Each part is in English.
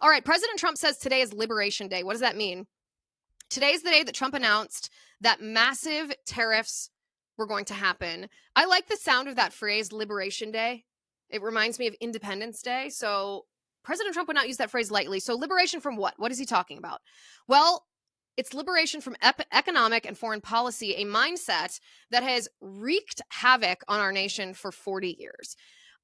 All right, President Trump says today is Liberation Day. What does that mean? Today is the day that Trump announced that massive tariffs were going to happen. I like the sound of that phrase, Liberation Day. It reminds me of Independence Day. So President Trump would not use that phrase lightly. So liberation from what? What is he talking about? Well, it's liberation from economic and foreign policy, a mindset that has wreaked havoc on our nation for 40 years.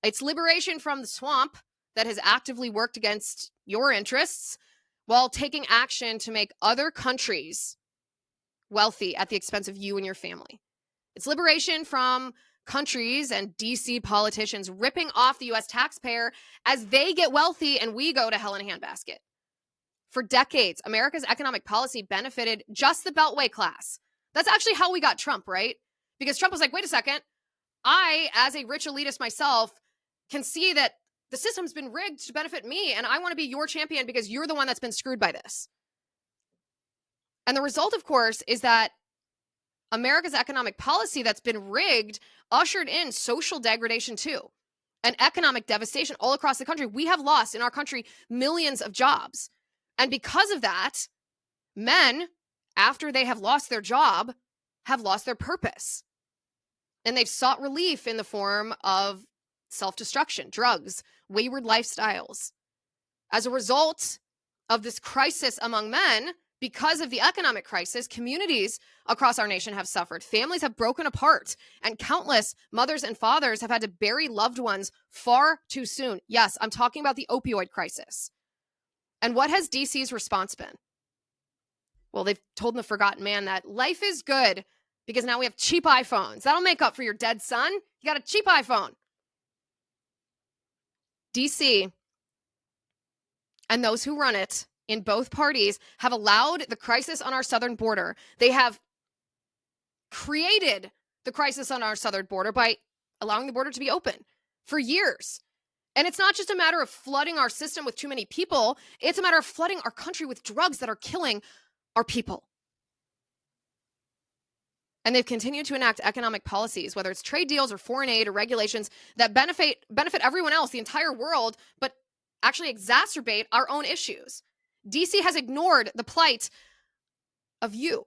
It's liberation from the swamp that has actively worked against your interests while taking action to make other countries wealthy at the expense of you and your family. It's liberation from countries and DC politicians ripping off the US taxpayer as they get wealthy and we go to hell in a handbasket. For decades, America's economic policy benefited just the Beltway class. That's actually how we got Trump, right? Because Trump was like, wait a second, I, as a rich elitist myself, can see that the system's been rigged to benefit me, and I want to be your champion because you're the one that's been screwed by this. And the result, of course, is that America's economic policy that's been rigged ushered in social degradation too, and economic devastation all across the country. We have lost in our country millions of jobs. And because of that, men, after they have lost their job, have lost their purpose. And they've sought relief in the form of self-destruction, drugs, wayward lifestyles. As a result of this crisis among men, because of the economic crisis, communities across our nation have suffered. Families have broken apart, and countless mothers and fathers have had to bury loved ones far too soon. Yes, I'm talking about the opioid crisis. And what has DC's response been? Well, they've told the forgotten man that life is good because now we have cheap iPhones. That'll make up for your dead son. You got a cheap iPhone. DC and those who run it in both parties have allowed the crisis on our southern border. They have created the crisis on our southern border by allowing the border to be open for years. And it's not just a matter of flooding our system with too many people. It's a matter of flooding our country with drugs that are killing our people. And they've continued to enact economic policies, whether it's trade deals or foreign aid or regulations that benefit everyone else, the entire world, but actually exacerbate our own issues. DC has ignored the plight of you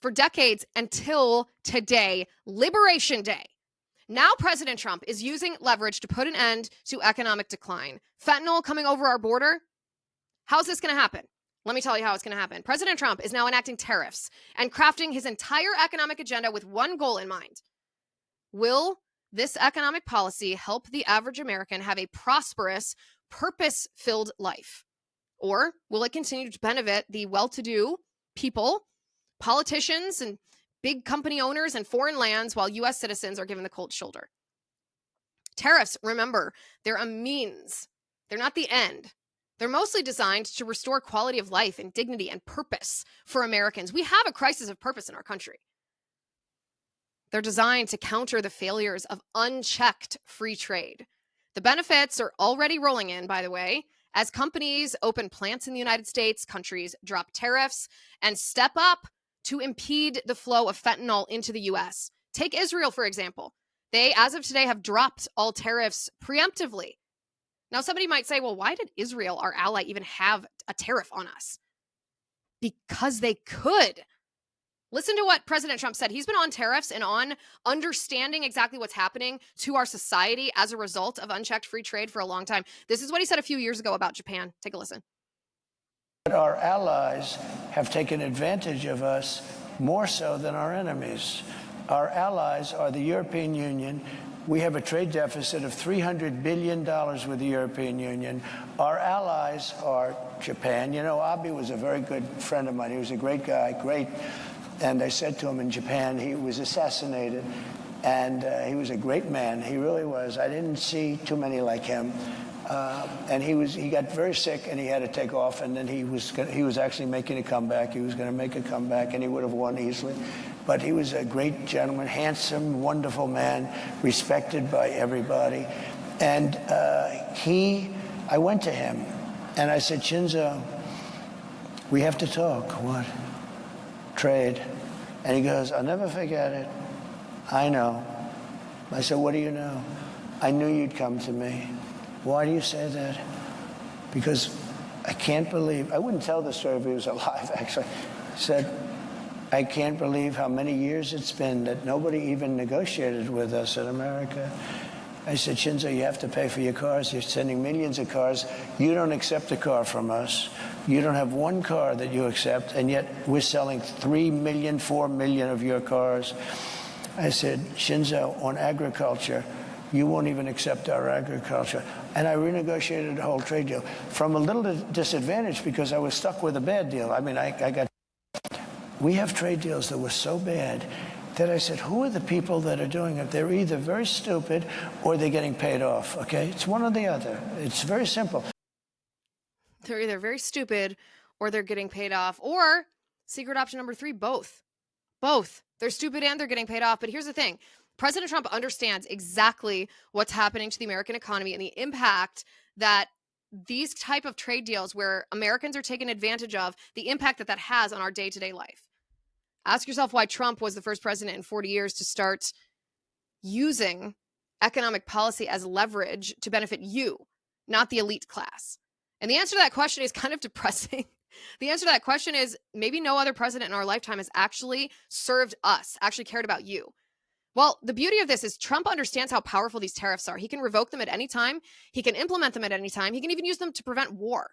for decades until today, Liberation Day. Now President Trump is using leverage to put an end to economic decline. Fentanyl coming over our border. How's this going to happen? Let me tell you how it's going to happen. President Trump is now enacting tariffs and crafting his entire economic agenda with one goal in mind. Will this economic policy help the average American have a prosperous, purpose-filled life? Or will it continue to benefit the well-to-do people, politicians, and big company owners and foreign lands while U.S. citizens are given the cold shoulder? Tariffs, remember, they're a means. They're not the end. They're mostly designed to restore quality of life and dignity and purpose for Americans. We have a crisis of purpose in our country. They're designed to counter the failures of unchecked free trade. The benefits are already rolling in, by the way, as companies open plants in the United States, countries drop tariffs, and step up to impede the flow of fentanyl into the U.S. Take Israel, for example. They, as of today, have dropped all tariffs preemptively. Now, somebody might say, well, why did Israel, our ally, even have a tariff on us? Because they could. Listen to what President Trump said. He's been on tariffs and on understanding exactly what's happening to our society as a result of unchecked free trade for a long time. This is what he said a few years ago about Japan. Take a listen. Our allies have taken advantage of us more so than our enemies. Our allies are the European Union. We have a trade deficit of $300 billion with the European Union. Our allies are Japan. You know, Abe was a very good friend of mine. He was a great guy, great. And I said to him in Japan, he was assassinated, and he was a great man. He really was. I didn't see too many like him. And he got very sick, and he had to take off, and then he was actually making a comeback. He was going to make a comeback, and he would have won easily. But he was a great gentleman, handsome, wonderful man, respected by everybody. And I went to him, and I said, Shinzo, we have to talk. What? Trade. And he goes, I'll never forget it. I know. I said, what do you know? I knew you'd come to me. Why do you say that? because I can't believe, I wouldn't tell the story if he was alive, actually. Said, I can't believe how many years it's been that nobody even negotiated with us in America. I said, Shinzo, you have to pay for your cars. You're sending millions of cars. You don't accept a car from us. You don't have one car that you accept, and yet we're selling 3 million, 4 million of your cars. I said, Shinzo, on agriculture, you won't even accept our agriculture. And I renegotiated the whole trade deal from a little disadvantage because I was stuck with a bad deal. I mean, we have trade deals that were so bad that I said, who are the people that are doing it? They're either very stupid or they're getting paid off, okay? It's one or the other. It's very simple. They're either very stupid or they're getting paid off, or secret option number 3, both. Both. They're stupid and they're getting paid off. But here's the thing. President Trump understands exactly what's happening to the American economy and the impact that these type of trade deals where Americans are taken advantage of, the impact that that has on our day-to-day life. Ask yourself why Trump was the first president in 40 years to start using economic policy as leverage to benefit you, not the elite class. And the answer to that question is kind of depressing. The answer to that question is maybe no other president in our lifetime has actually served us, actually cared about you. Well, the beauty of this is Trump understands how powerful these tariffs are. He can revoke them at any time. He can implement them at any time. He can even use them to prevent war.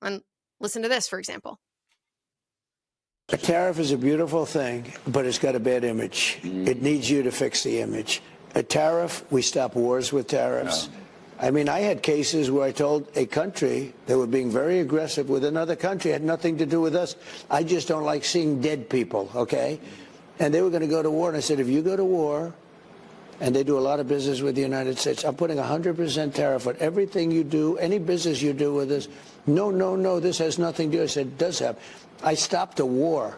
And listen to this, for example. A tariff is a beautiful thing, but it's got a bad image. It needs you to fix the image. A tariff, we stop wars with tariffs. No. I mean, I had cases where I told a country they were being very aggressive with another country. It had nothing to do with us. I just don't like seeing dead people, okay? And they were going to go to war. And I said, if you go to war, and they do a lot of business with the United States, I'm putting 100% tariff on everything you do, any business you do with us. No, this has nothing to do. I said, it does have. I stopped a war.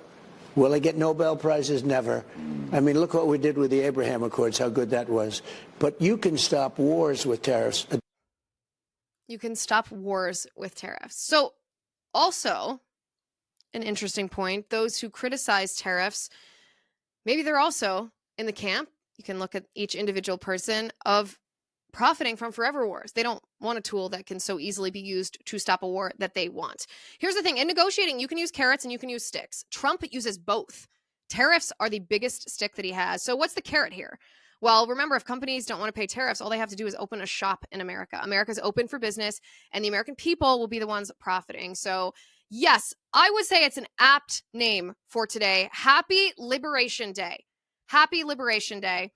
Will I get Nobel Prizes? Never. I mean, look what we did with the Abraham Accords, how good that was. But you can stop wars with tariffs. You can stop wars with tariffs. So also, an interesting point, those who criticize tariffs, maybe they're also in the camp, you can look at each individual person, of profiting from forever wars. They don't want a tool that can so easily be used to stop a war that they want. Here's the thing. In negotiating, you can use carrots and you can use sticks. Trump uses both. Tariffs are the biggest stick that he has. So what's the carrot here? Well, remember, if companies don't want to pay tariffs, all they have to do is open a shop in America. America's open for business, and the American people will be the ones profiting. So yes, I would say it's an apt name for today. Happy Liberation Day. Happy Liberation Day.